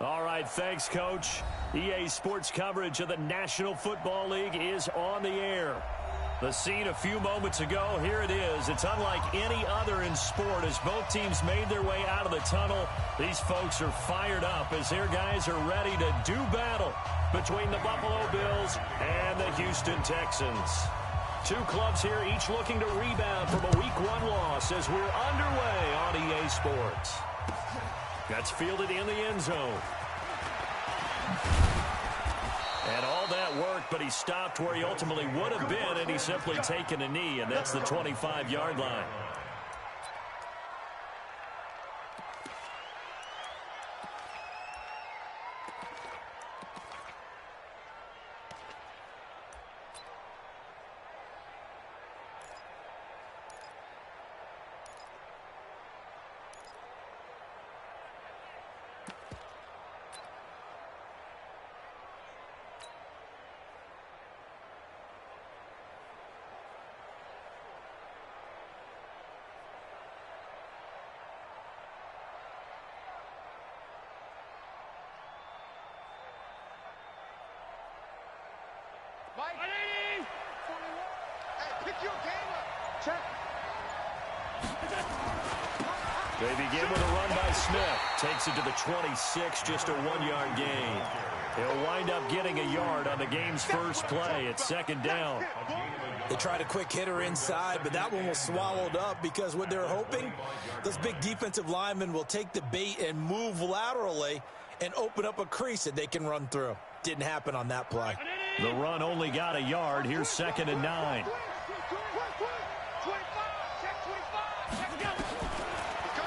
All right, thanks, Coach. EA Sports coverage of the National Football League is on the air. The scene a few moments ago, here it is. It's unlike any other in sport as both teams made their way out of the tunnel. These folks are fired up as their guys are ready to do battle between the Buffalo Bills and the Houston Texans. Two clubs here, each looking to rebound from a Week 1 loss as we're underway on EA Sports. That's fielded in the end zone. And all that worked, but he stopped where he ultimately would have been, and he's simply taken a knee, and that's the 25-yard line. Hey, pick your game up. Check. They begin with a run by Smith. Takes it to the 26, just a 1-yard gain. He'll wind up getting a yard on the game's first play. It's second down. They tried a quick hitter inside, but that one was swallowed up because what they're hoping, those big defensive linemen will take the bait and move laterally and open up a crease that they can run through. Didn't happen on that play. The run only got a yard. Here's second and 9.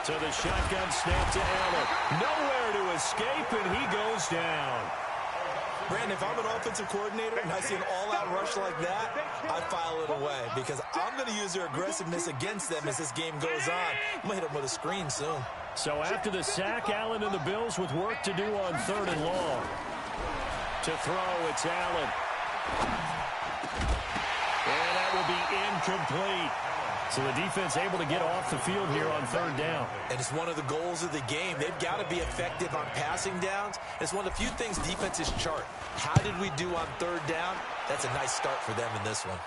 To the shotgun snap to Allen. Nowhere to escape, and he goes down. Brandon, if I'm an offensive coordinator and I see an all-out rush like that, I file it away because I'm going to use their aggressiveness against them as this game goes on. I'm going to hit them with a screen soon. So after the sack, Allen and the Bills with work to do on 3rd and long. To throw, it's Allen. And that will be incomplete. So the defense able to get off the field here on 3rd down. And it's one of the goals of the game. They've got to be effective on passing downs. It's one of the few things defenses chart. How did we do on 3rd down? That's a nice start for them in this one.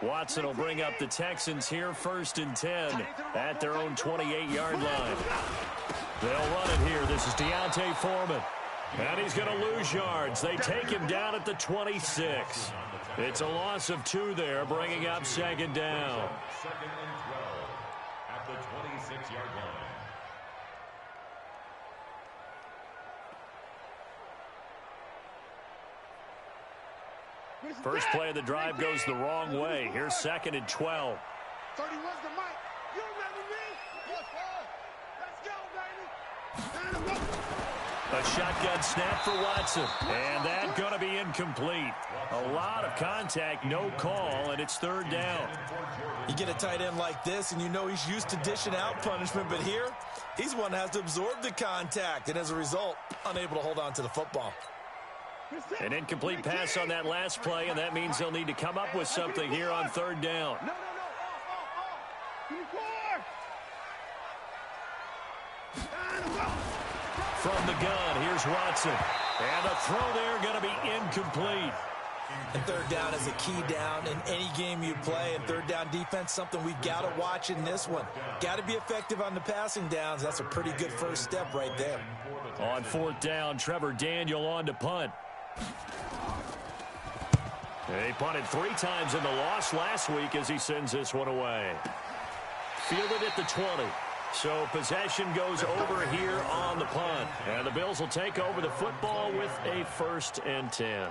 Watson will bring up the Texans here, 1st and 10 at their own 28-yard line. They'll run it here. This is Deontay Foreman. And he's going to lose yards. They take him down at the 26. It's a loss of 2 there, bringing up 2nd down. 2nd and 12 at the 26-yard line. First play of the drive goes the wrong way. Here's 2nd and 12. 31's the mic. You remember me? Yes, sir. Let's go, baby. A shotgun snap for Watson. And that's going to be incomplete. A lot of contact, no call, and it's 3rd down. You get a tight end like this, and you know he's used to dishing out punishment, but here, he's one that has to absorb the contact, and as a result, unable to hold on to the football. An incomplete pass on that last play, and that means they'll need to come up with something here on 3rd down. From the gun, here's Watson. And a throw there going to be incomplete. And 3rd down is a key down in any game you play. And 3rd down defense, something we've got to watch in this one. Got to be effective on the passing downs. That's a pretty good first step right there. On 4th down, Trevor Daniel on to punt. He punted 3 times in the loss last week as he sends this one away. Fielded at the 20. So possession goes over here on the punt. And the Bills will take over the football with a 1st and 10.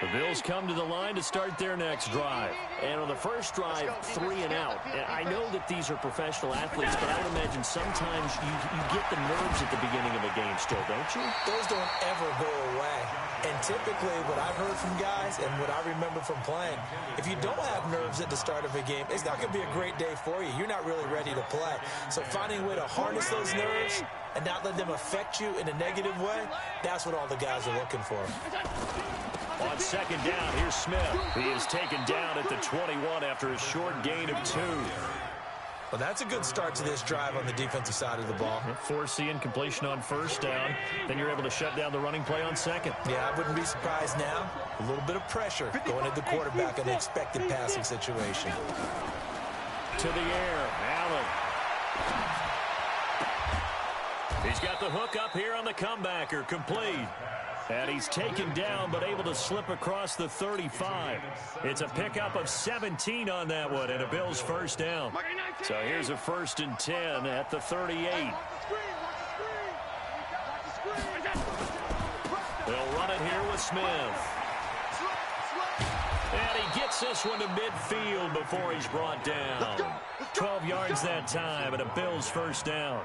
The Bills come to the line to start their next drive. And on the first drive, 3 and out. I know that these are professional athletes, but I would imagine sometimes you get the nerves at the beginning of a game still, don't you? Those don't ever go away. And typically what I've heard from guys and what I remember from playing, if you don't have nerves at the start of a game, it's not going to be a great day for you. You're not really ready to play. So finding a way to harness those nerves and not let them affect you in a negative way, that's what all the guys are looking for. On second down, here's Smith. He is taken down at the 21 after a short gain of 2. Well, that's a good start to this drive on the defensive side of the ball. Force the incompletion on first down. Then you're able to shut down the running play on second. Yeah, I wouldn't be surprised now. A little bit of pressure going at the quarterback in an expected passing situation. To the air, Allen. He's got the hook up here on the comebacker, complete. And he's taken down, but able to slip across the 35. It's a pickup of 17 on that one, and a Bills first down. So here's a 1st and 10 at the 38. They'll run it here with Smith. And he gets this one to midfield before he's brought down. 12 yards that time, and a Bills first down.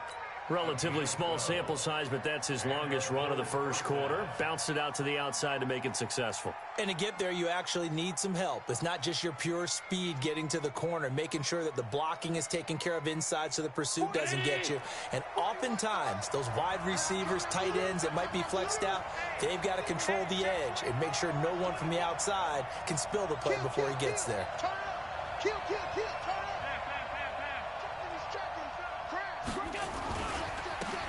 Relatively small sample size, but that's his longest run of the first quarter. Bounced it out to the outside to make it successful. And to get there, you actually need some help. It's not just your pure speed getting to the corner, making sure that the blocking is taken care of inside so the pursuit doesn't get you. And oftentimes, those wide receivers, tight ends that might be flexed out, they've got to control the edge and make sure no one from the outside can spill the play before he gets there. Kill.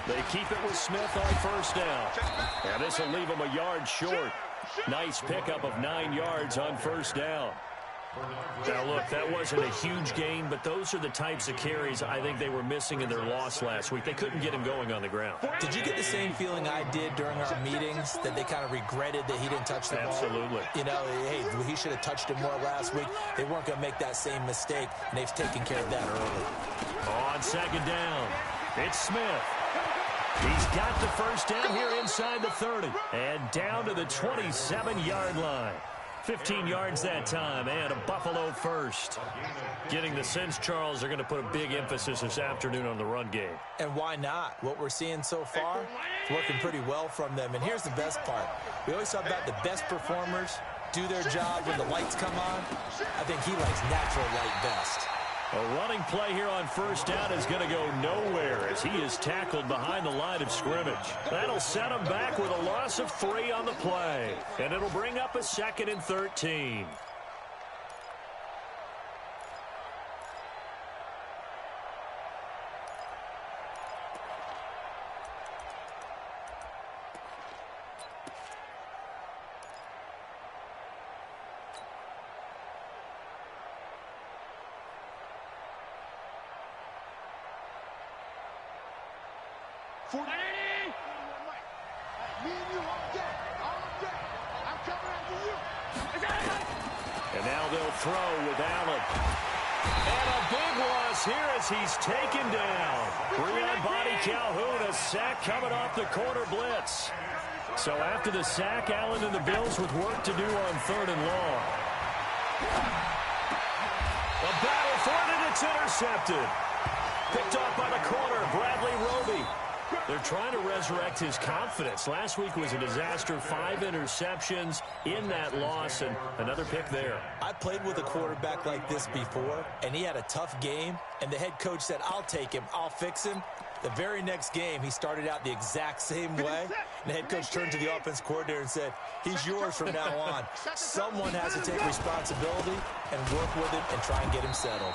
They keep it with Smith on first down. And this will leave him a yard short. Nice pickup of 9 yards on first down. Now, look, that wasn't a huge gain, but those are the types of carries I think they were missing in their loss last week. They couldn't get him going on the ground. Did you get the same feeling I did during our meetings, that they kind of regretted that he didn't touch the ball? Absolutely. You know, hey, he should have touched it more last week. They weren't going to make that same mistake, and they've taken care of that early. On second down, it's Smith. He's got the first down here inside the 30 and down to the 27-yard line. 15 yards that time, and a Buffalo first. Getting the sense, Charles, they're going to put a big emphasis this afternoon on the run game. And why not? What we're seeing so far, it's working pretty well from them. And here's the best part. We always talk about the best performers do their job when the lights come on. I think he likes natural light best. A running play here on first down is going to go nowhere as he is tackled behind the line of scrimmage. That'll set him back with a loss of 3 on the play. And it'll bring up a 2nd and 13. And now they'll throw with Allen. And a big loss here as he's taken down. 3 on body Calhoun, a sack coming off the corner blitz. So after the sack, Allen and the Bills with work to do on 3rd and long. A battle for it, and it's intercepted. Picked off by the corner, Bradley Roby. They're trying to resurrect his confidence. Last week was a disaster. 5 interceptions in that loss, and another pick there. I played with a quarterback like this before, and he had a tough game, and the head coach said, I'll take him, I'll fix him. The very next game, he started out the exact same way, and the head coach turned to the offense coordinator and said, he's yours from now on. Someone has to take responsibility and work with him and try and get him settled.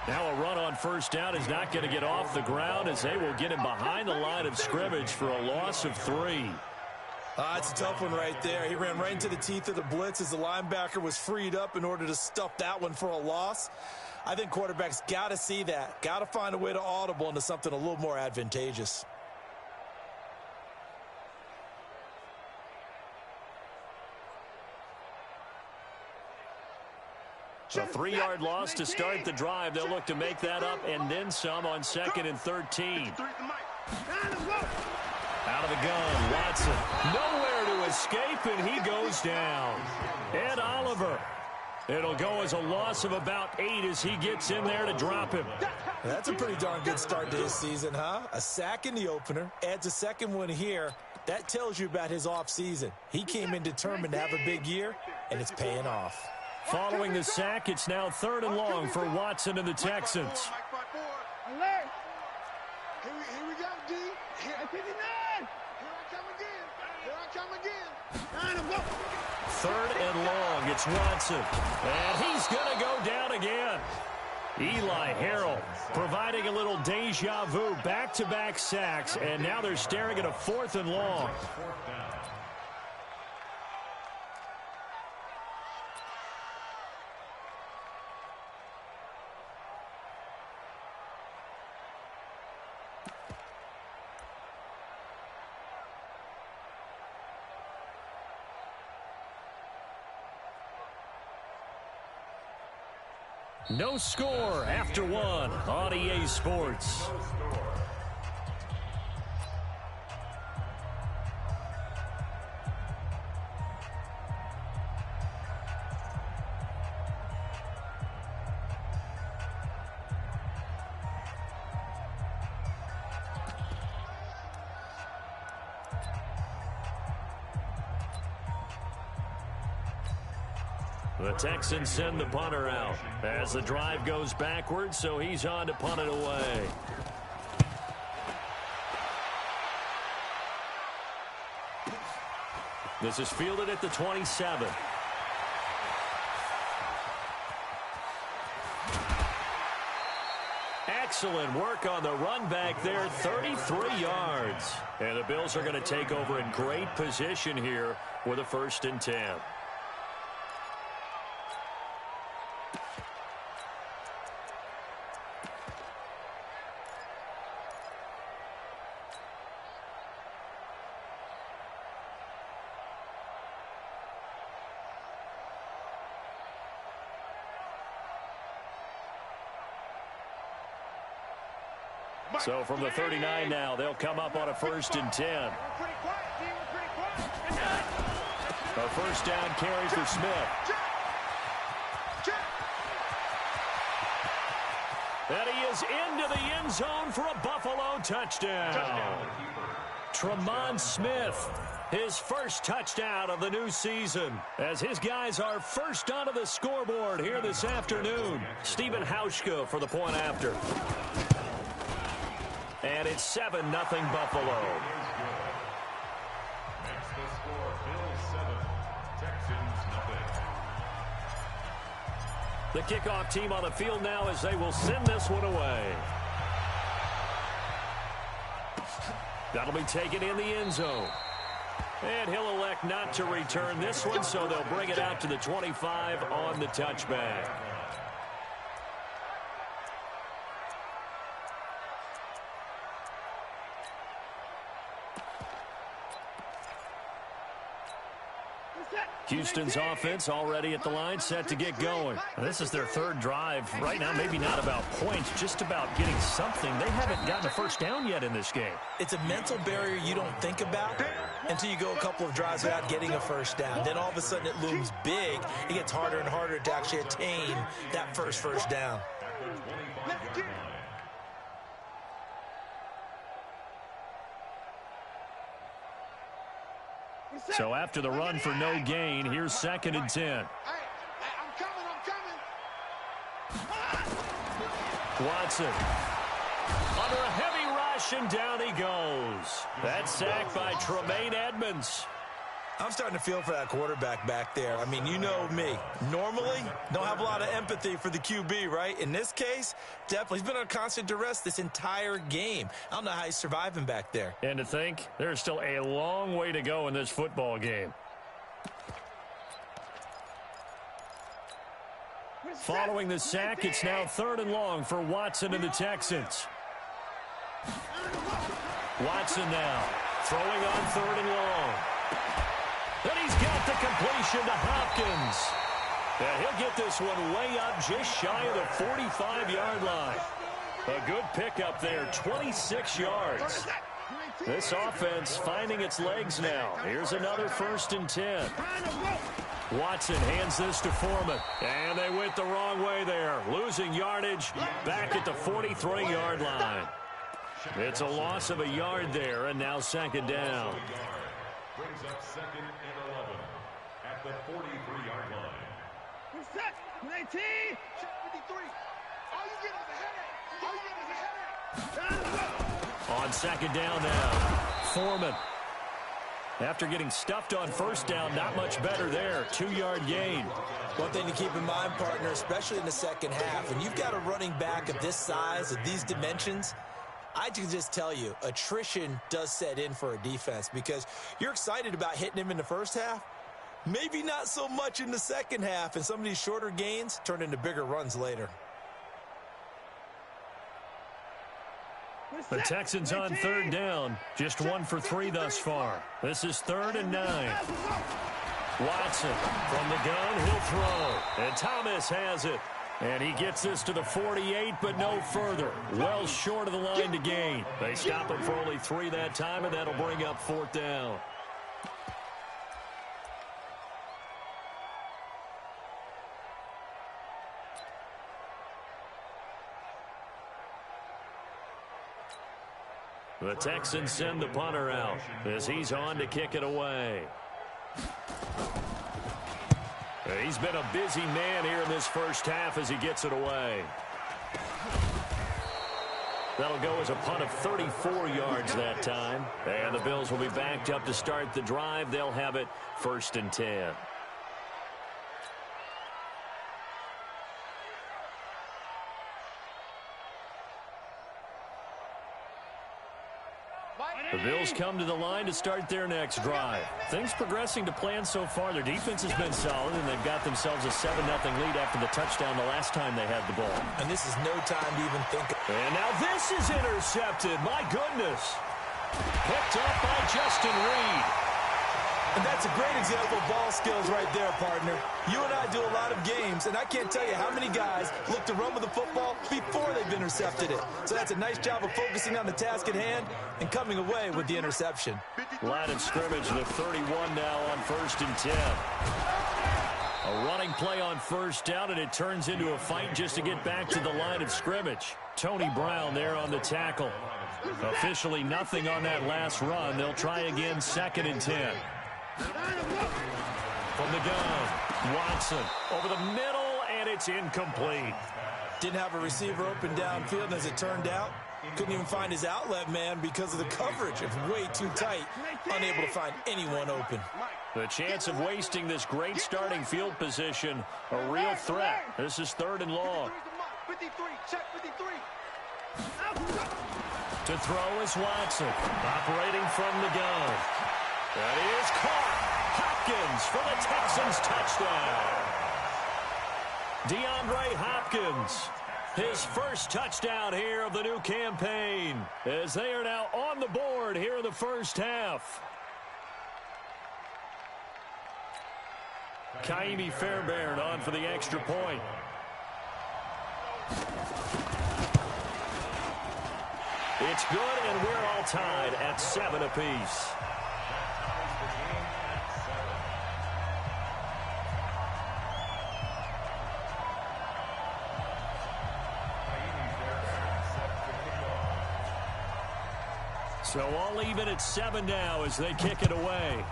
Now a run on first down is not going to get off the ground as they will get him behind the line of scrimmage for a loss of 3. It's a tough one right there. He ran right into the teeth of the blitz as the linebacker was freed up in order to stuff that one for a loss. I think quarterbacks got to see that, got to find a way to audible into something a little more advantageous. A 3-yard loss to start the drive. They'll look to make that up and then some on 2nd and 13. Out of the gun, Watson. Nowhere to escape, and he goes down. Ed Oliver. It'll go as a loss of about 8 as he gets in there to drop him. That's a pretty darn good start to his season, huh? A sack in the opener, adds a second one here. That tells you about his offseason. He came in determined to have a big year, and it's paying off. Following the sack, it's now 3rd and long for Watson and the Texans. Alert! Here we go, D. Here I come again. Here I come again. 3rd and long, it's Watson. And he's going to go down again. Eli Harrell providing a little deja vu, back-to-back sacks, and now they're staring at a 4th and long. No score after 1 on EA Sports. The Texans send the punter out as the drive goes backwards, so he's on to punt it away. This is fielded at the 27. Excellent work on the run back there, 33 yards. And the Bills are going to take over in great position here with a 1st and 10. So from the 39 now, they'll come up on a 1st and 10. A 1st down carry for Smith. And he is into the end zone for a Buffalo touchdown. Tremont Smith, his 1st touchdown of the new season, as his guys are first onto the scoreboard here this afternoon. Stephen Hauschka for the point after. And it's 7-0 Buffalo. Makes the score Bills 7, Texans 0. The kickoff team on the field now as they will send this one away. That'll be taken in the end zone. And he'll elect not to return this one, so they'll bring it out to the 25 on the touchback. Houston's offense already at the line, set to get going. This is their 3rd drive. Right now, maybe not about points, just about getting something. They haven't gotten a 1st down yet in this game. It's a mental barrier you don't think about until you go a couple of drives without getting a 1st down. Then all of a sudden it looms big. It gets harder and harder to actually attain that first down. So after the run for no gain, here's 2nd and 10. I'm coming. Watson under a heavy rush, and down he goes. That's sacked by Tremaine Edmonds. I'm starting to feel for that quarterback back there. I mean, you know me. Normally, don't have a lot of empathy for the QB, right? In this case, definitely. He's been on constant duress this entire game. I don't know how he's surviving back there. And to think, there's still a long way to go in this football game. Following the sack, it's now 3rd and long for Watson and the Texans. Watson now throwing on 3rd and long. And he's got the completion to Hopkins. And he'll get this one way up just shy of the 45-yard line. A good pickup there, 26 yards. This offense finding its legs now. Here's another 1st and 10. Watson hands this to Foreman. And they went the wrong way there. Losing yardage back at the 43-yard line. It's a loss of a yard there, and now second down. Brings up 2nd and 11 at the 43-yard line. Set. 19. Check 53. All you get is a headache. All you get is a headache. On second down now, Foreman. After getting stuffed on first down, not much better there. 2-yard gain. One thing to keep in mind, partner, especially in the second half, when you've got a running back of this size, of these dimensions, I can just tell you, attrition does set in for a defense because you're excited about hitting him in the first half. Maybe not so much in the second half, and some of these shorter gains turn into bigger runs later. The Texans on third down, just 1 for 3 thus far. This is 3rd and 9. Watson from the gun, he'll throw. And Thomas has it. And he gets this to the 48, but no further. Well short of the line to gain. They stop him for only 3 that time, and that'll bring up 4th down. The Texans send the punter out as he's on to kick it away. He's been a busy man here in this first half as he gets it away. That'll go as a punt of 34 yards that time. And the Bills will be backed up to start the drive. They'll have it 1st and 10. The Bills come to the line to start their next drive. Things progressing to plan so far. Their defense has been solid, and they've got themselves a 7-0 lead after the touchdown the last time they had the ball. And this is no time to even think. And now this is intercepted. My goodness. Picked up by Justin Reed. And that's a great example of ball skills right there, partner. You and I do a lot of games, and I can't tell you how many guys look to run with the football before they've intercepted it. So that's a nice job of focusing on the task at hand and coming away with the interception. Line of scrimmage, the 31 now on 1st and 10. A running play on 1st down, and it turns into a fight just to get back to the line of scrimmage. Tony Brown there on the tackle. Officially nothing on that last run. They'll try again 2nd and 10. From the gun, Watson over the middle, and it's incomplete. Didn't have a receiver open downfield, and as it turned out, couldn't even find his outlet man because of the coverage. It was way too tight, unable to find anyone open. The chance of wasting this great starting field position, a real threat. This is 3rd and long. 53, check 53. To throw is Watson, operating from the gun. That is caught. Hopkins for the Texans touchdown. DeAndre Hopkins, his first touchdown here of the new campaign, as they are now on the board here in the first half. Kaimi Fairbairn on for the extra point. It's good, and we're all tied at 7 apiece. So all even at 7 now as they kick it away.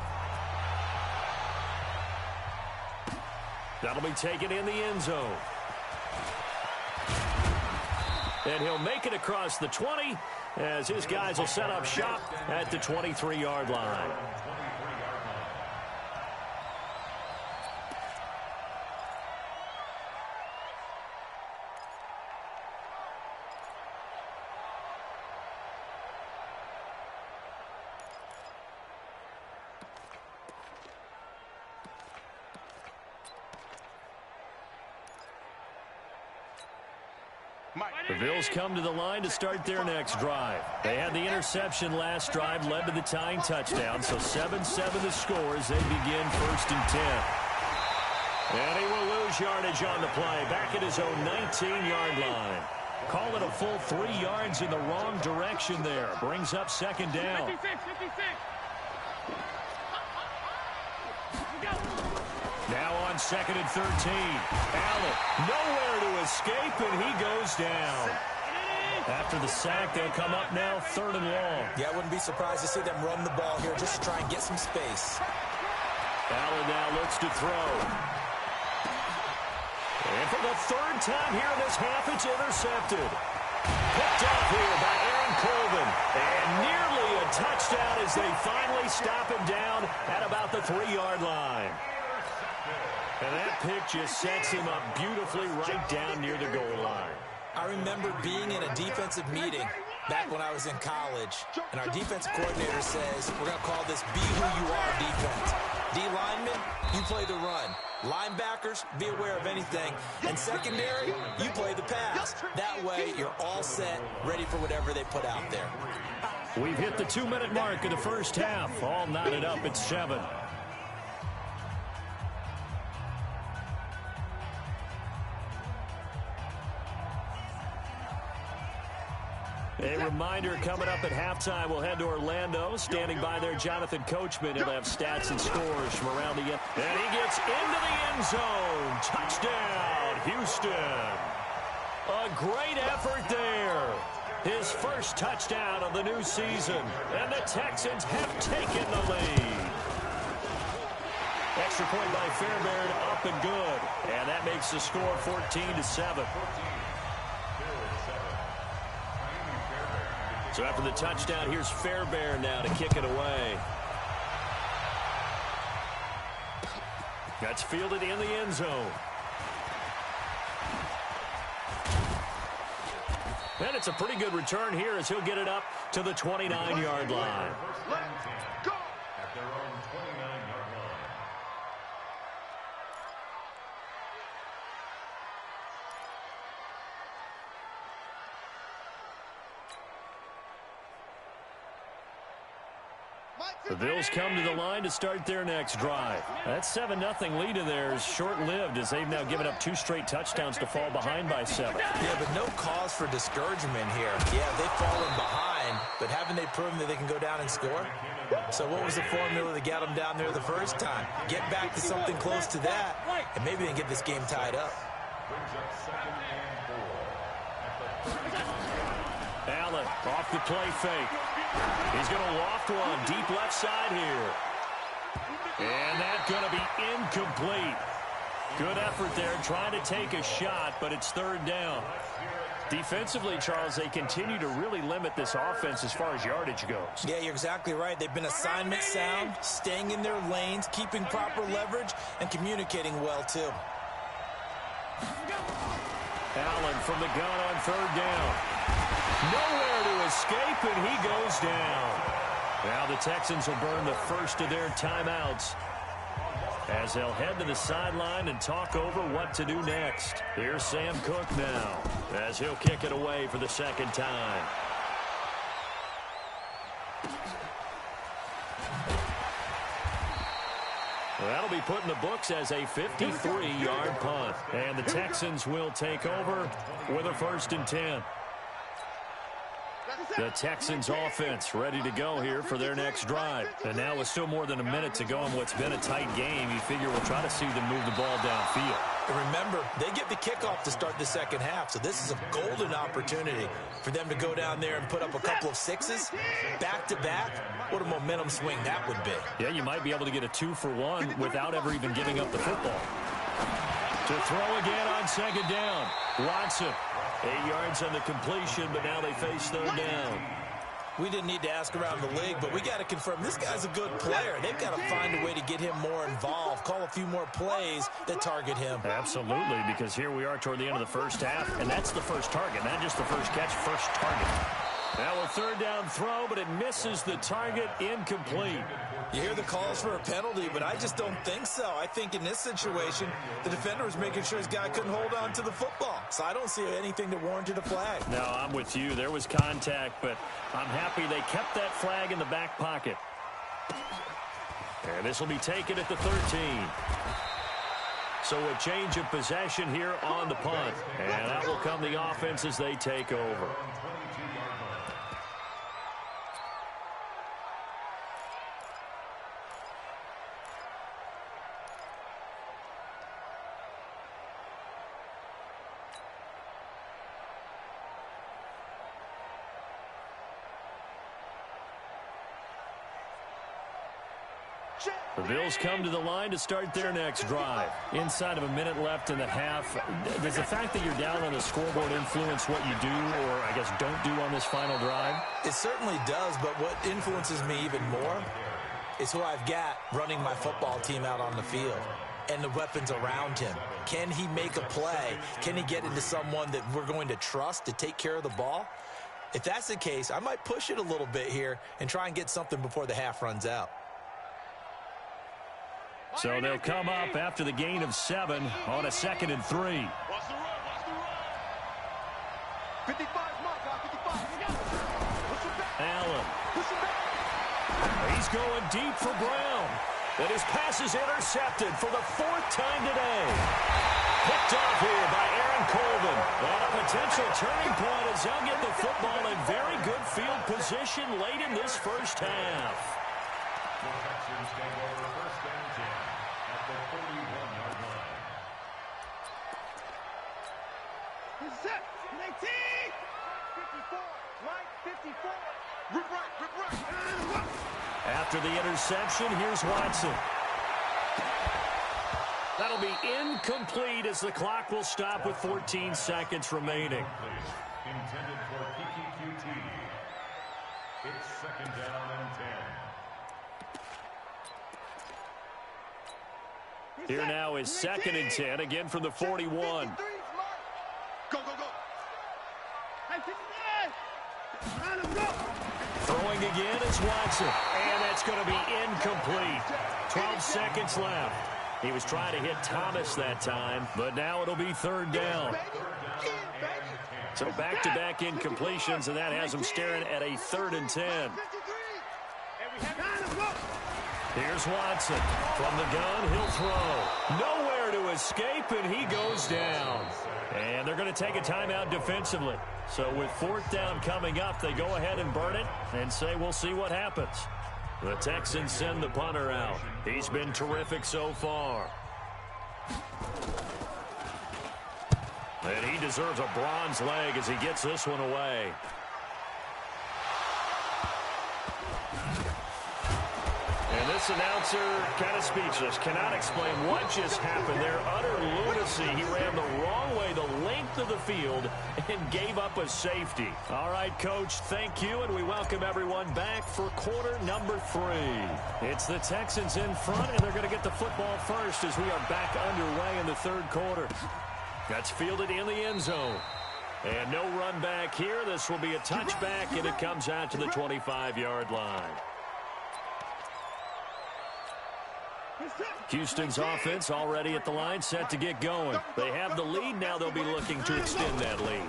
That'll be taken in the end zone. And he'll make it across the 20 as his guys will set up shop at the 23-yard line. The Bills come to the line to start their next drive. They had the interception last drive, led to the tying touchdown, so 7-7 the score as they begin 1st and 10. And he will lose yardage on the play, back at his own 19-yard line. Call it a full 3 yards in the wrong direction there. Brings up 2nd down. 56. Now on 2nd and 13. Allen nowhere to escape, and he goes down. After the sack, they'll come up now 3rd and long. Yeah, I wouldn't be surprised to see them run the ball here just to try and get some space. Allen now looks to throw. And for the 3rd time here in this half, it's intercepted. Picked off here by Aaron Colvin. And nearly a touchdown as they finally stop him down at about the 3-yard line. And that pick just sets him up beautifully right down near the goal line. I remember being in a defensive meeting back when I was in college, and our defensive coordinator says, we're going to call this be who you are defense. D linemen, you play the run. Linebackers, be aware of anything. And secondary, you play the pass. That way, you're all set, ready for whatever they put out there. We've hit the 2-minute mark of the first half. All knotted up at 7. A reminder, coming up at halftime, we'll head to Orlando. Standing by there, Jonathan Coachman. He'll have stats and scores from around the end. And he gets into the end zone. Touchdown, Houston. A great effort there. His first touchdown of the new season. And the Texans have taken the lead. Extra point by Fairbairn, up and good. And that makes the score 14-7. So after the touchdown, here's Fairbairn now to kick it away. That's fielded in the end zone. And it's a pretty good return here as he'll get it up to the 29-yard line. Let's go! At their own 29-yard line. The Bills come to the line to start their next drive. That 7-0 lead of theirs short-lived as they've now given up 2 straight touchdowns to fall behind by 7. Yeah, but no cause for discouragement here. Yeah, they've fallen behind, but haven't they proven that they can go down and score? So what was the formula to get them down there the first time? Get back to something close to that, and maybe they can get this game tied up. Allen off the play fake. He's going to loft one deep left side here. And that's going to be incomplete. Good effort there trying to take a shot, but it's 3rd down. Defensively, Charles, they continue to really limit this offense as far as yardage goes. Yeah, you're exactly right. They've been assignment sound, staying in their lanes, keeping proper leverage, and communicating well, too. Allen from the gun on 3rd down. Nowhere to escape, and he goes down. Now the Texans will burn the first of their timeouts as they'll head to the sideline and talk over what to do next. Here's Sam Cook now as he'll kick it away for the 2nd time. That'll be put in the books as a 53-yard punt. And the Texans will take over with a 1st and 10. The Texans offense ready to go here for their next drive. And now with still more than a minute to go in what's been a tight game, you figure we'll try to see them move the ball downfield. And remember, they get the kickoff to start the 2nd half, so this is a golden opportunity for them to go down there and put up a couple of 6s back-to-back. What a momentum swing that would be. Yeah, you might be able to get a 2-for-1 without ever even giving up the football. To throw again on 2nd down. Watson, 8 yards on the completion, but now they face 3rd down. We didn't need to ask around the league, but we got to confirm this guy's a good player. They've got to find a way to get him more involved, call a few more plays that target him. Absolutely, because here we are toward the end of the first half, and that's the first target, not just the first catch, first target. Now a 3rd down throw, but it misses the target, incomplete. You hear the calls for a penalty, but I just don't think so. I think in this situation, the defender was making sure his guy couldn't hold on to the football. So I don't see anything that warranted a flag. No, I'm with you. There was contact, but I'm happy they kept that flag in the back pocket. And this will be taken at the 13. So a change of possession here on the punt. And that will come the offense as they take over. The Bills come to the line to start their next drive. Inside of a minute left in the half, does the fact that you're down on the scoreboard influence what you do, or I guess don't do on this final drive? It certainly does, but what influences me even more is who I've got running my football team out on the field and the weapons around him. Can he make a play? Can he get into someone that we're going to trust to take care of the ball? If that's the case, I might push it a little bit here and try and get something before the half runs out. So they'll come up after the gain of 7 on a 2nd and 3. Watch the run, watch the run. 55, mark, 55. Push it back. Allen. Push it back. He's going deep for Brown. And his pass is intercepted for the 4th time today. Picked off here by Aaron Colvin. And a potential turning point as they'll get the football in very good field position late in this first half. The Texans take over first and 10 at the 41-yard line. He's set. 19. 54. Right, 54. Rip right, rip right. After the interception, here's Watson. That'll be incomplete as the clock will stop with 14 seconds remaining. Intended for PPQT. It's 2nd down and 10. Here now is 2nd and 10, again from the 41. Go, go, go. Throwing again is Watson. And that's going to be incomplete. 12 seconds left. He was trying to hit Thomas that time, but now it'll be 3rd down. So back-to-back incompletions, and that has him staring at a 3rd and 10. Here's Watson. From the gun, he'll throw. Nowhere to escape, and he goes down. And they're going to take a timeout defensively. So with 4th down coming up, they go ahead and burn it and say we'll see what happens. The Texans send the punter out. He's been terrific so far. And he deserves a bronze leg as he gets this one away. And this announcer kind of speechless. Cannot explain what just happened there. Utter lunacy. He ran the wrong way, the length of the field, and gave up a safety. All right, Coach, thank you, and we welcome everyone back for quarter number 3. It's the Texans in front, and they're going to get the football first as we are back underway in the 3rd quarter. That's fielded in the end zone. And no run back here. This will be a touchback, and it comes out to the 25-yard line. Houston's offense already at the line, set to get going. They have the lead. Now they'll be looking to extend that lead.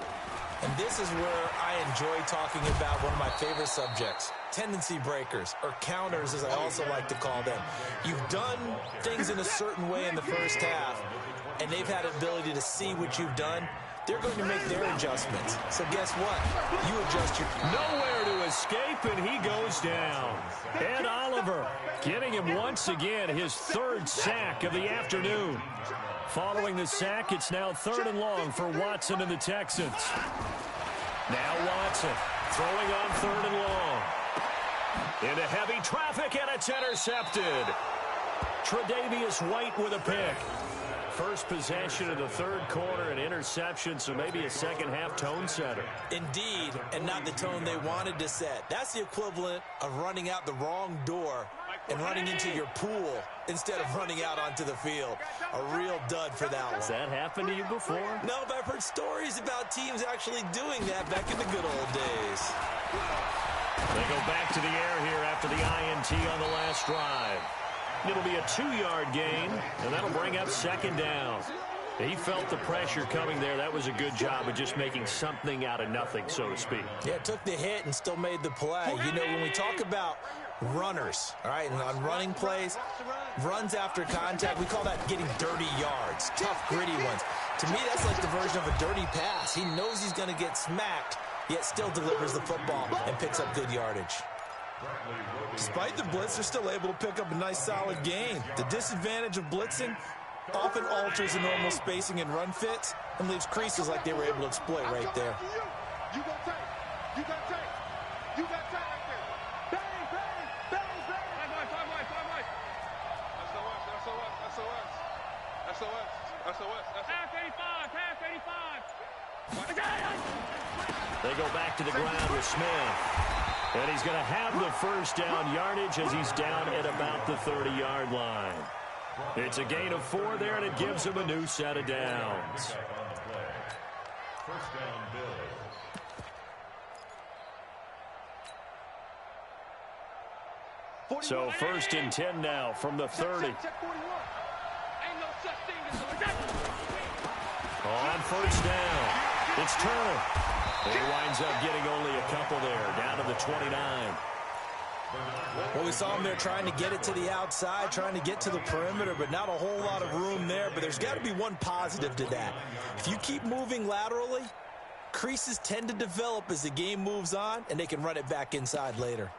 And this is where I enjoy talking about one of my favorite subjects, tendency breakers, or counters as I also like to call them. You've done things in a certain way in the first half, and they've had the ability to see what you've done. They're going to make their adjustments. So guess what? You adjust your... Nowhere to escape, and he goes down. Ed Oliver getting him once again, his 3rd sack of the afternoon. Following the sack, it's now 3rd and long for Watson and the Texans. Now Watson throwing on 3rd and long. Into heavy traffic, and it's intercepted. Tre'Davious White with a pick. First possession of the 3rd quarter, an interception, so maybe a second-half tone setter. Indeed, and not the tone they wanted to set. That's the equivalent of running out the wrong door and running into your pool instead of running out onto the field. A real dud for that one. Has that happened to you before? No, but I've heard stories about teams actually doing that back in the good old days. They go back to the air here after the INT on the last drive. It'll be a 2-yard gain, and that'll bring up 2nd down. He felt the pressure coming there. That was a good job of just making something out of nothing, so to speak. Yeah, took the hit and still made the play. You know, when we talk about runners, all right, and on running plays, runs after contact, we call that getting dirty yards, tough, gritty ones. To me, that's like the version of a dirty pass. He knows he's going to get smacked, yet still delivers the football and picks up good yardage. Despite the blitz, they're still able to pick up a nice, solid gain. The disadvantage of blitzing often alters the normal spacing and run fits and leaves creases like they were able to exploit right there. You got tape. You got tape. You got tape right there. Bang, bang, bang, bang. 5 wide. back to the ground with Smith. And he's going to have the first down yardage as he's down at about the 30-yard line. It's a gain of 4 there, and it gives him a new set of downs. First down, Bills. So 1st and 10 now from the 30. On first down, it's Turner. He winds up getting only a couple there, down to the 29. Well, we saw him there trying to get it to the outside, trying to get to the perimeter, but not a whole lot of room there. But there's got to be one positive to that. If you keep moving laterally, creases tend to develop as the game moves on, and they can run it back inside later.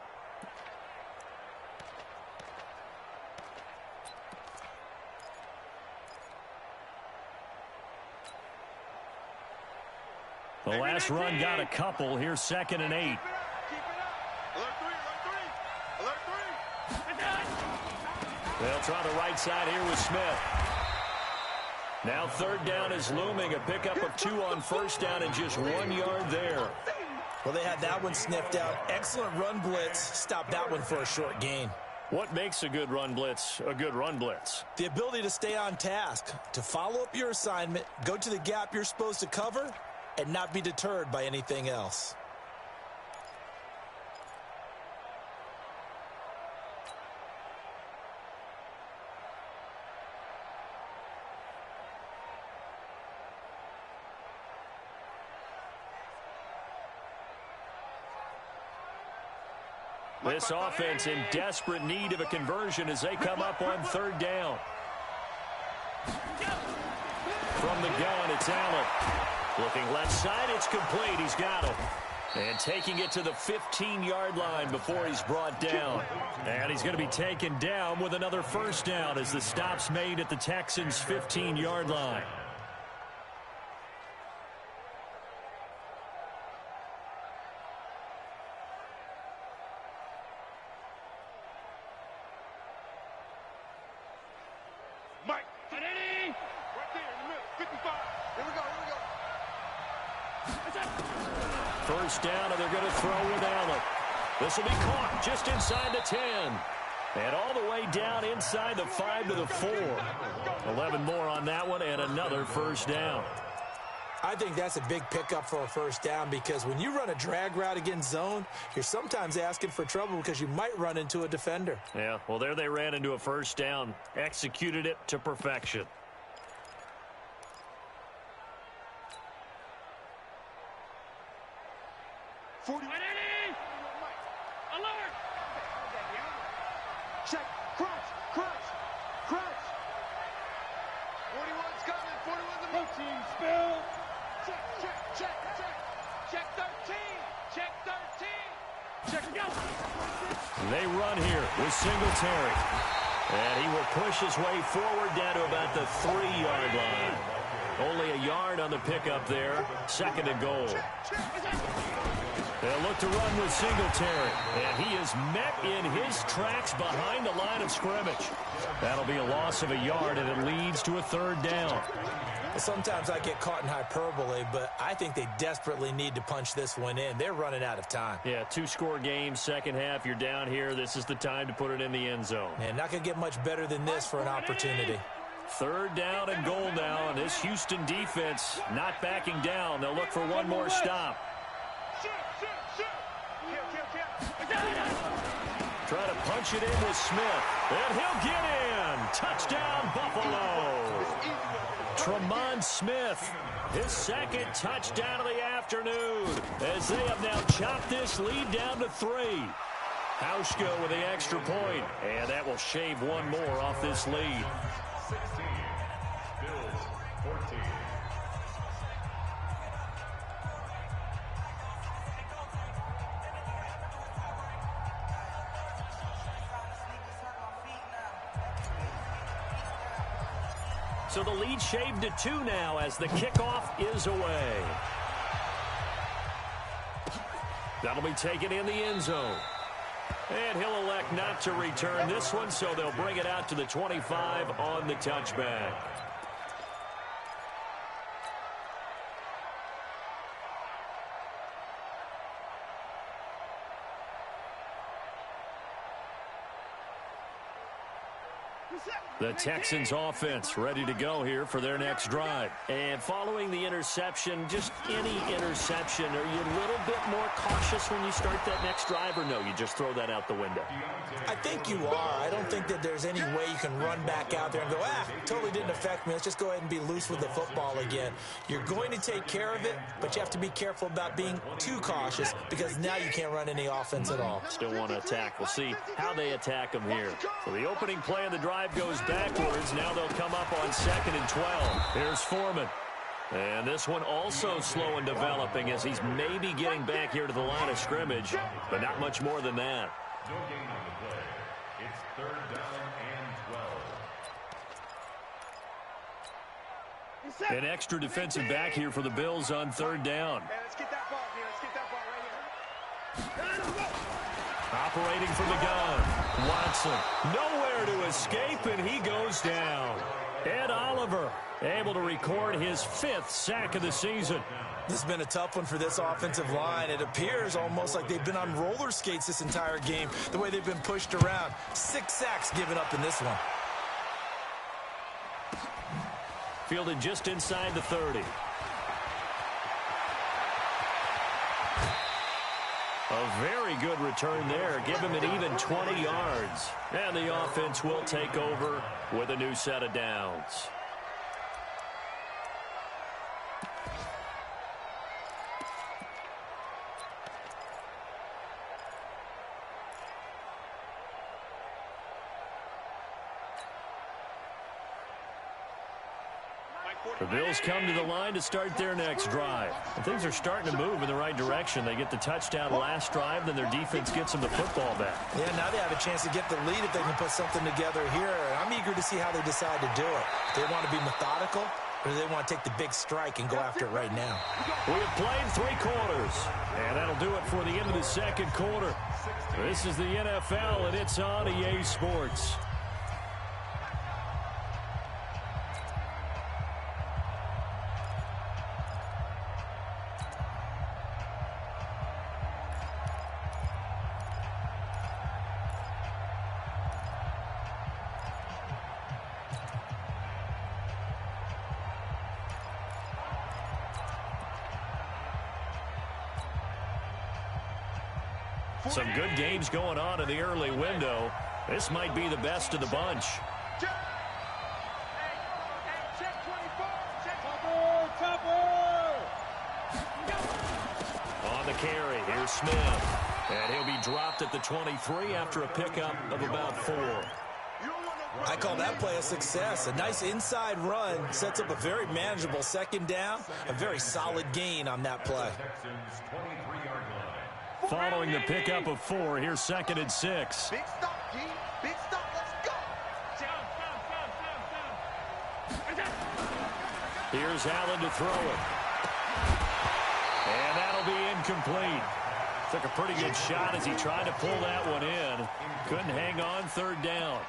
The last run got a couple. Here's 2nd and 8. They'll try the right side here with Smith. Now 3rd down is looming. A pickup of 2 on first down and just 1 yard there. Well, they had that one sniffed out. Excellent run blitz. Stop that one for a short gain. What makes a good run blitz a good run blitz? The ability to stay on task, to follow up your assignment, go to the gap you're supposed to cover, and not be deterred by anything else. This offense in desperate need of a conversion as they come up on 3rd down. From the gun, it's Allen. Looking left side, it's complete. He's got him. And taking it to the 15-yard line before he's brought down. And he's going to be taken down with another first down as the stop's made at the Texans' 15-yard line. First down, and they're going to throw with Allen. This will be caught just inside the 10. And all the way down inside the 5 to the 4. 11 more on that one, and another first down. I think that's a big pickup for a first down because when you run a drag route against zone, you're sometimes asking for trouble because you might run into a defender. Yeah, well, there they ran into a first down. Executed it to perfection. Check, crunch, crunch, crunch. 41's coming, 41's a team spill. Check, check, check, check. Check 13, check 13. Check, go. They run here with Singletary. And he will push his way forward down to about the 3-yard line. Only a yard on the pickup there. 2nd and goal. They'll look to run with Singletary. And he is met in his tracks behind the line of scrimmage. That'll be a loss of a yard, and it leads to a 3rd down. Sometimes I get caught in hyperbole, but I think they desperately need to punch this one in. They're running out of time. Yeah, 2-score game, second half. You're down here. This is the time to put it in the end zone. And not going to get much better than this for an opportunity. 3rd down and goal now, and this Houston defense not backing down. They'll look for one more stop. Try to punch it in with Smith, and he'll get in. Touchdown, Buffalo. Tremont Smith, his 2nd touchdown of the afternoon, as they have now chopped this lead down to 3. Hauschka with the extra point, and that will shave one more off this lead. 16, Bills 14. So the lead shaved to 2 now as the kickoff is away. That'll be taken in the end zone. And he'll elect not to return this one, so they'll bring it out to the 25 on the touchback. The Texans offense ready to go here for their next drive. And following the interception, just any interception, are you a little bit more cautious when you start that next drive, or no, you just throw that out the window? I think you are. I don't think that there's any way you can run back out there and go, totally didn't affect me. Let's just go ahead and be loose with the football again. You're going to take care of it, but you have to be careful about being too cautious because now you can't run any offense at all. Still want to attack. We'll see how they attack them here. So the opening play of the drive goes backwards. Now they'll come up on 2nd and 12. Here's Foreman. And this one also slow and developing as he's maybe getting back here to the line of scrimmage, but not much more than that. No gain on the play. It's 3rd down and 12. An extra defensive back here for the Bills on 3rd down. Let's get that ball here. Let's get that ball right here. Operating from the gun. Watson nowhere to escape, and he goes down. Ed Oliver able to record his 5th sack of the season. This has been a tough one for this offensive line. It appears almost like they've been on roller skates this entire game, the way they've been pushed around. 6 sacks given up in this one. Fielded just inside the 30. A very good return there. Give him an even 20 yards. And the offense will take over with a new set of downs. The Bills come to the line to start their next drive. And things are starting to move in the right direction. They get the touchdown last drive, then their defense gets them the football back. Yeah, now they have a chance to get the lead if they can put something together here. I'm eager to see how they decide to do it. Do they want to be methodical, or do they want to take the big strike and go after it right now? We have played 3 quarters, and that'll do it for the end of the 2nd quarter. This is the NFL, and it's on EA Sports. Some good games going on in the early window. This might be the best of the bunch. Check 24. Check On the carry, here's Smith. And he'll be dropped at the 23 after a pickup of about 4. I call that play a success. A nice inside run sets up a very manageable 2nd down. A very solid gain on that play. Following the pickup of 4, here's 2nd and 6. Big stop, G. Big stop. Let's go. Here's Allen to throw it. And that'll be incomplete. Took a pretty good shot as he tried to pull that one in. Couldn't hang on 3rd down.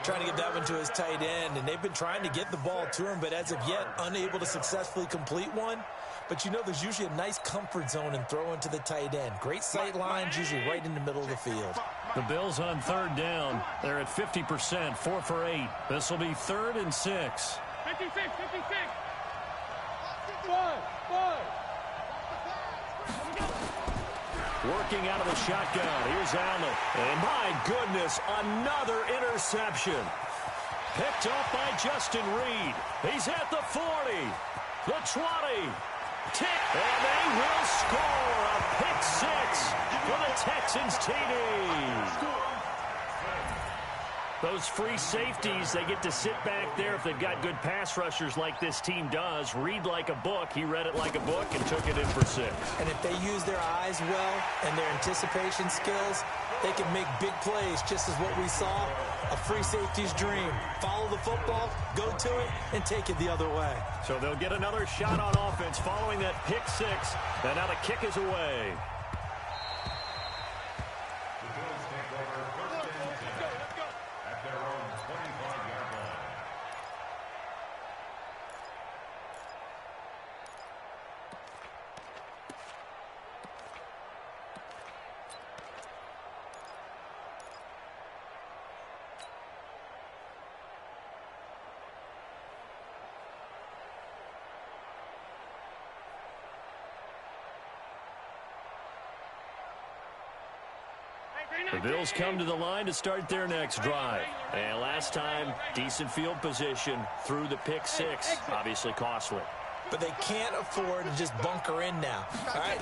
Trying to get that one to his tight end, and they've been trying to get the ball to him, but as of yet, unable to successfully complete one. But you know there's usually a nice comfort zone in throwing to the tight end. Great sight lines, usually right in the middle of the field. The Bills on 3rd down. They're at 50%, 4 for 8. This will be 3rd and 6. 56. Working out of the shotgun. Here's Allen. And my goodness, another interception. Picked up by Justin Reed. He's at the 40, the 20. And they will score a pick 6 for the Texans TD. Those free safeties, they get to sit back there if they've got good pass rushers like this team does. Read like a book. He read it like a book and took it in for 6. And if they use their eyes well and their anticipation skills, they can make big plays, just as what we saw, a free safety's dream. Follow the football, go to it, and take it the other way. So they'll get another shot on offense following that pick 6. And now the kick is away. The Bills come to the line to start their next drive. And last time, decent field position through the pick six. Obviously costly. But they can't afford to just bunker in now. All right,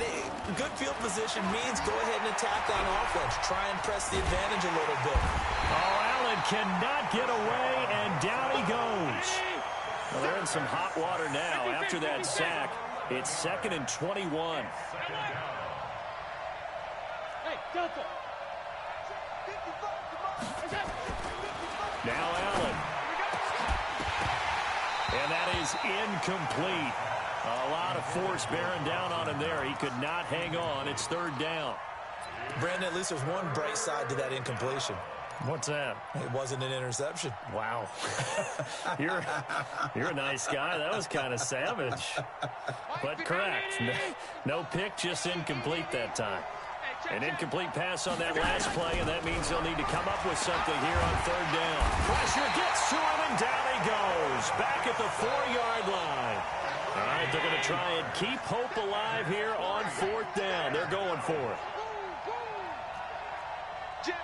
good field position means go ahead and attack on offense. Try and press the advantage a little bit. Oh, Allen cannot get away, and down he goes. Well, they're in some hot water now after that sack. It's 2nd and 21. Now Allen. And that is incomplete. A lot of force bearing down on him there. He could not hang on. It's 3rd down. Brandon, at least there's one bright side to that incompletion. What's that? It wasn't an interception. Wow. You're a nice guy. That was kind of savage. But correct. No pick, just incomplete that time. An incomplete pass on that last play, and that means they'll need to come up with something here on 3rd down. Pressure gets to him, and down he goes. Back at the 4-yard line. All right, they're going to try and keep hope alive here on 4th down. They're going for it. Jim.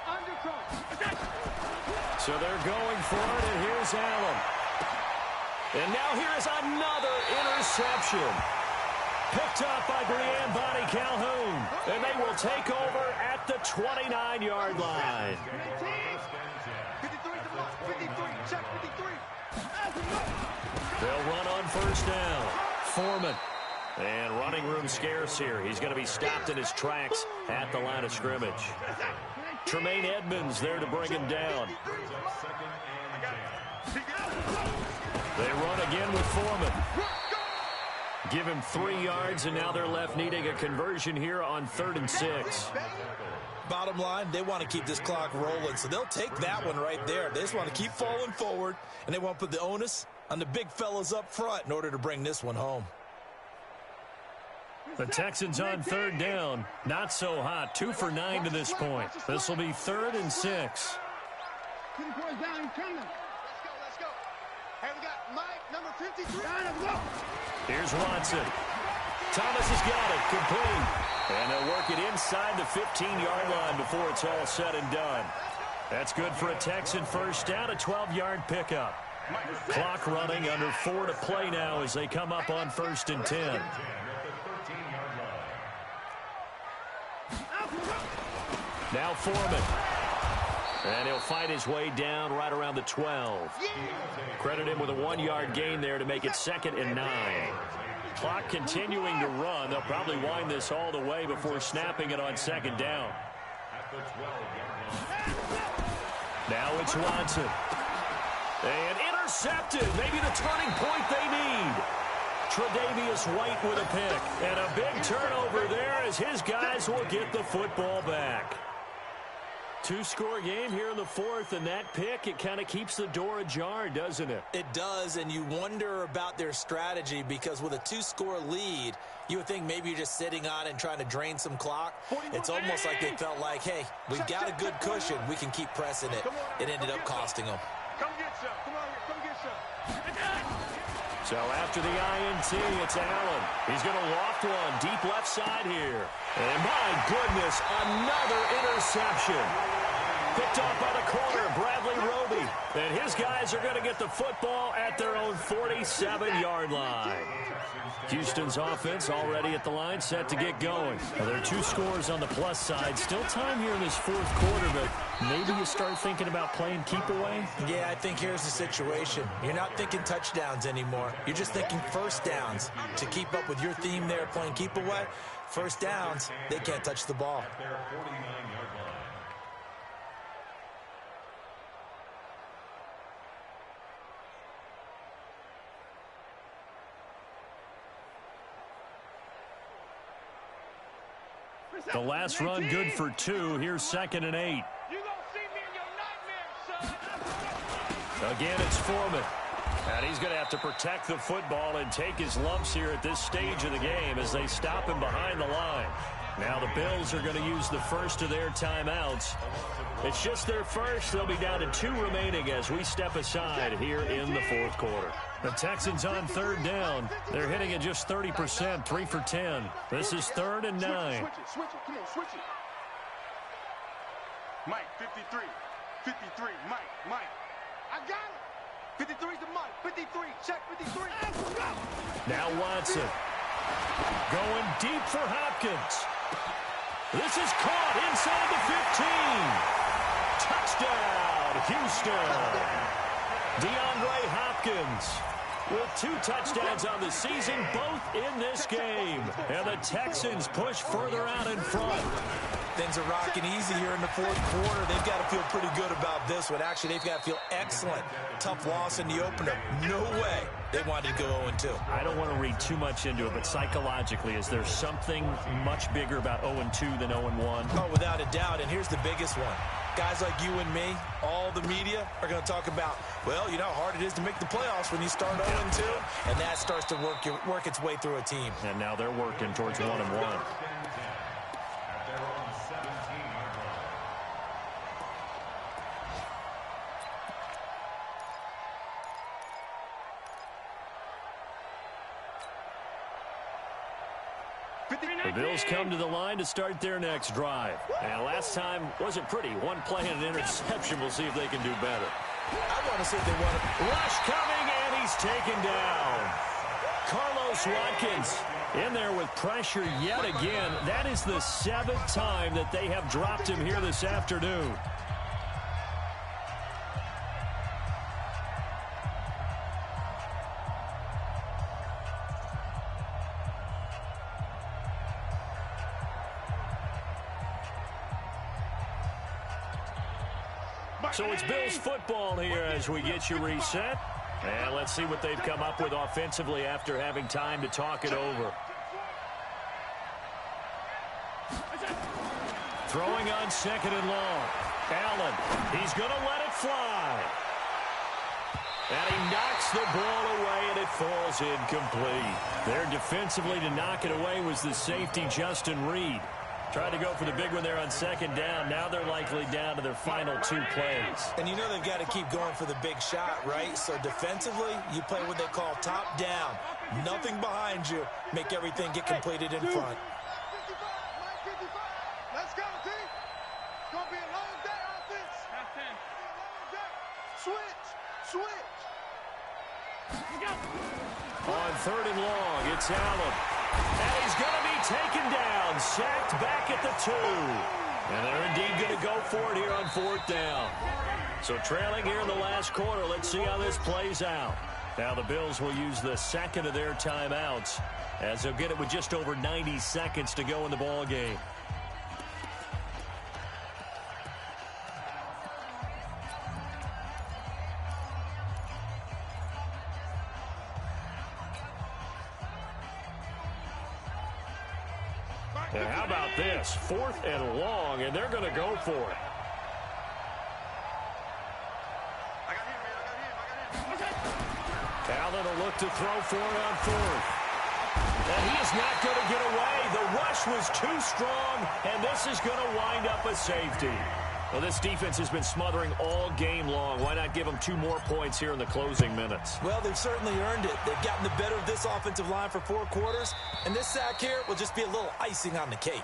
Undercross. So they're going for it, and here's Allen. And now here's another interception. Picked up by Brianne Bonnie Calhoun. And they will take over at the 29-yard line. 53, check 53. They'll run on 1st down. Foreman. And running room scarce here. He's going to be stopped in his tracks at the line of scrimmage. Tremaine Edmonds there to bring him down. They run again with Foreman. Give him 3 yards, and now they're left needing a conversion here on 3rd and 6. Bottom line, they want to keep this clock rolling, so they'll take that one right there. They just want to keep falling forward, and they want to put the onus on the big fellas up front in order to bring this one home. The Texans on 3rd down. Not so hot. 2 for 9 to this point. This will be 3rd and 6. Let's go. Hey, we got Mike, number 53. Let's go. Here's Watson. Thomas has got it. Complete. And they'll work it inside the 15-yard line before it's all said and done. That's good for a Texan first down, a 12-yard pickup. Clock running, under 4 to play now as they come up on 1st and 10. Now Foreman. And he'll fight his way down right around the 12. Credit him with a 1-yard gain there to make it 2nd and 9. Clock continuing to run. They'll probably wind this all the way before snapping it on 2nd down. Now it's Watson. And intercepted. Maybe the turning point they need. Tre'Davious White with a pick. And a big turnover there as his guys will get the football back. 2-score game here in the 4th, and that pick, it kind of keeps the door ajar, doesn't it? It does, and you wonder about their strategy because with a 2-score lead, you would think maybe you're just sitting on it and trying to drain some clock. It's almost like they felt like, hey, we've got a good cushion. We can keep pressing it. It ended up costing them. Come get some. Come on here. Come get some. So after the INT, it's Allen. He's going to loft one deep left side here. And my goodness, another interception. Picked off by the corner, Bradley Roby. And his guys are going to get the football at their own 47-yard line. Houston's offense already at the line, set to get going. Well, there are 2 scores on the plus side. Still time here in this 4th quarter, but maybe you start thinking about playing keep away? Yeah, I think here's the situation. You're not thinking touchdowns anymore. You're just thinking first downs. To keep up with your theme there, playing keep away, first downs, they can't touch the ball. The last run good for 2. Here's 2nd and 8. Again, it's Foreman. And he's going to have to protect the football and take his lumps here at this stage of the game as they stop him behind the line. Now the Bills are going to use the first of their timeouts. It's just their first. They'll be down to 2 remaining as we step aside here in the fourth quarter. The Texans on third down. They're hitting at just 30%, 3 for 10. This is 3rd and 9. Switch it. Come on, switch it. Mike, 53. 53. Mike. I got it. 53's the Mike. 53. Check 53. Now Watson. Going deep for Hopkins. This is caught inside the 15. Touchdown, Houston. DeAndre Hopkins with 2 touchdowns on the season, both in this game. And the Texans push further out in front. Things are rocking easy here in the fourth quarter. They've got to feel pretty good about this one. Actually, they've got to feel excellent. Tough loss in the opener. No way they wanted to go 0-2. I don't want to read too much into it, but psychologically, is there something much bigger about 0-2 than 0-1? Oh, without a doubt, and here's the biggest one. Guys like you and me, all the media, are going to talk about, well, you know how hard it is to make the playoffs when you start 0-2, and that starts to work its way through a team. And now they're working towards 1-1. The Bills come to the line to start their next drive. And last time wasn't pretty. One play and an interception. We'll see if they can do better. I want to see if they want to. Rush coming, and he's taken down. Carlos Watkins in there with pressure yet again. That is the 7th time that they have dropped him here this afternoon. So it's Bills football here as we get you reset. And let's see what they've come up with offensively after having time to talk it over. Throwing on 2nd and long. Allen, he's going to let it fly. And he knocks the ball away, and it falls incomplete. There defensively to knock it away was the safety, Justin Reed. Tried to go for the big one there on 2nd down. Now they're likely down to their final 2 plays. And you know they've got to keep going for the big shot, right? So defensively, you play what they call top down. Nothing behind you. Make everything get completed in front. Let's go, team. It's going to be a long day, offense. Switch. On 3rd and long, it's Allen. And he's going to be taken down, sacked back at the 2. And they're indeed going to go for it here on 4th down. So trailing here in the last quarter, let's see how this plays out. Now the Bills will use the 2nd of their timeouts as they'll get it with just over 90 seconds to go in the ball game. And how about this? 4th and long, and they're going to go for it. Allen will look to throw for it on 4th. And he is not going to get away. The rush was too strong, and this is going to wind up a safety. Well, this defense has been smothering all game long. Why not give them 2 more points here in the closing minutes? Well, they've certainly earned it. They've gotten the better of this offensive line for 4 quarters, and this sack here will just be a little icing on the cake.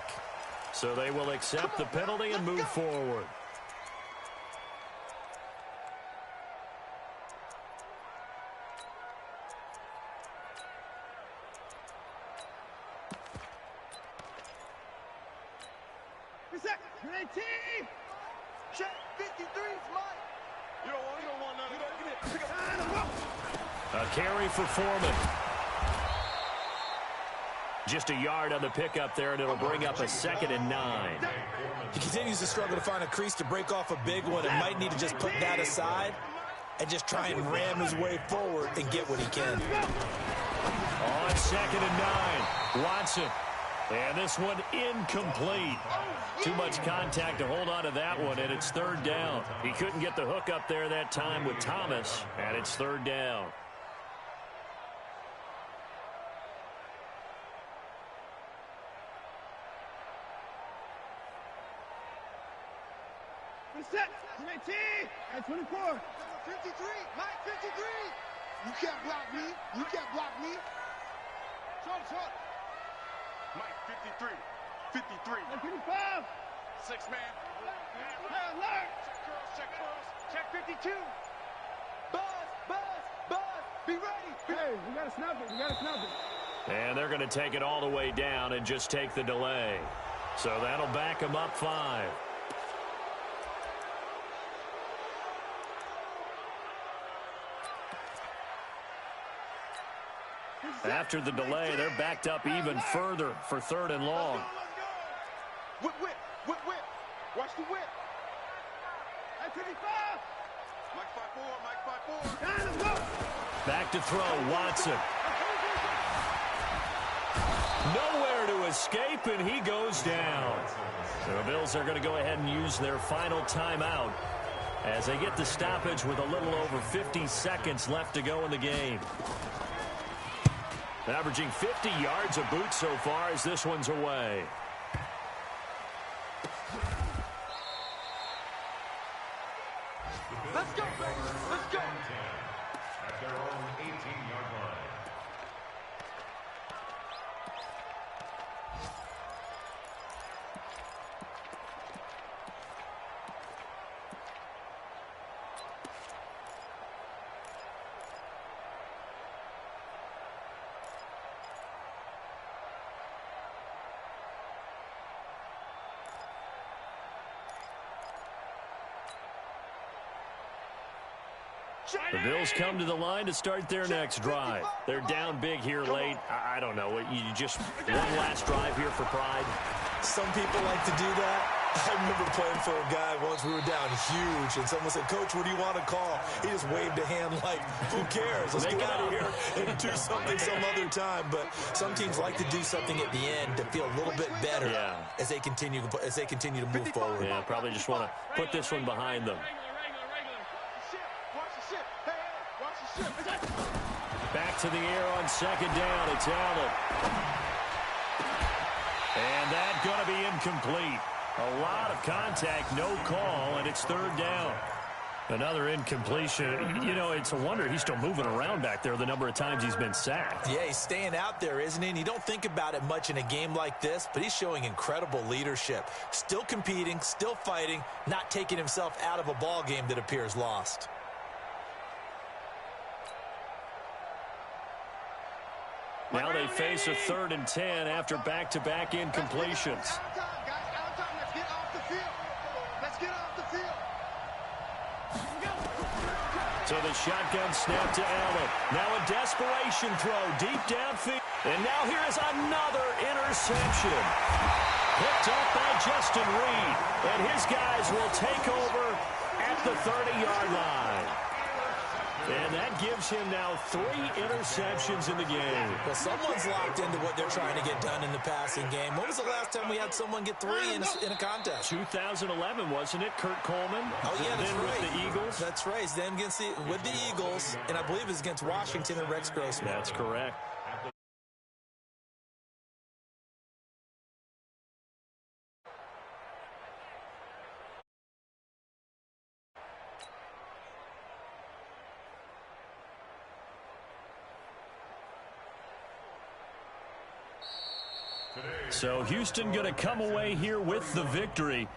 So they will accept the penalty and move forward. Check 53's Mike. You don't want none. A carry for Foreman. Just a yard on the pickup there, and it'll bring up a 2nd and 9. He continues to struggle to find a crease to break off a big one and might need to just put that aside and just try and ram his way forward and get what he can. On 2nd and 9, Watson. And this one incomplete. Too much contact to hold on to that one, and it's 3rd down. He couldn't get the hook up there that time with Thomas, and it's 3rd down. set. 19. At 24. 53. Mike, 53. You can't block me. You can't block me. Short. Mike, 53. 53. At 55. 6 man. Alert. Check curls. Check 52. Buzz. Be ready. Hey, we gotta snap it. And they're going to take it all the way down and just take the delay. So that'll back them up 5. After the delay, they're backed up even further for 3rd and long. Whip. Watch the whip. At 55. Mike 5-4. Let's go. Back to throw, Watson. Nowhere to escape, and he goes down. So the Bills are going to go ahead and use their final timeout as they get the stoppage with a little over 50 seconds left to go in the game. Averaging 50 yards a boot so far as this one's away. Let's go, baby. Let's go. At their own 18-yard line. The Bills come to the line to start their next drive. They're down big here late. I don't know. You just one last drive here for pride. Some people like to do that. I remember playing for a guy once. We were down huge, and someone said, "Coach, what do you want to call?" He just waved a hand like, "Who cares? Let's get out of here and do something some other time." But some teams like to do something at the end to feel a little bit better as they continue to move forward. Yeah, probably just want to put this one behind them. Back to the air on 2nd down. It's Allen. And that's going to be incomplete. A lot of contact, no call, and it's 3rd down. Another incompletion. You know, it's a wonder he's still moving around back there the number of times he's been sacked. Yeah, he's staying out there, isn't he? And you don't think about it much in a game like this, but he's showing incredible leadership. Still competing, still fighting, not taking himself out of a ball game that appears lost. Now they face a 3rd and 10 after back-to-back incompletions. Let's get off the field. Let's get off the field. So the shotgun snap to Allen. Now a desperation throw deep downfield. And now here is another interception. Picked up by Justin Reed. And his guys will take over at the 30-yard line. And that gives him now 3 interceptions in the game. Well, someone's locked into what they're trying to get done in the passing game. When was the last time we had someone get 3 in a contest? 2011, wasn't it? Kurt Coleman. Oh, yeah, that's right. With the Eagles. That's right. Then with the Eagles, and I believe it's against Washington and Rex Grossman. That's correct. So Houston going to come away here with the victory.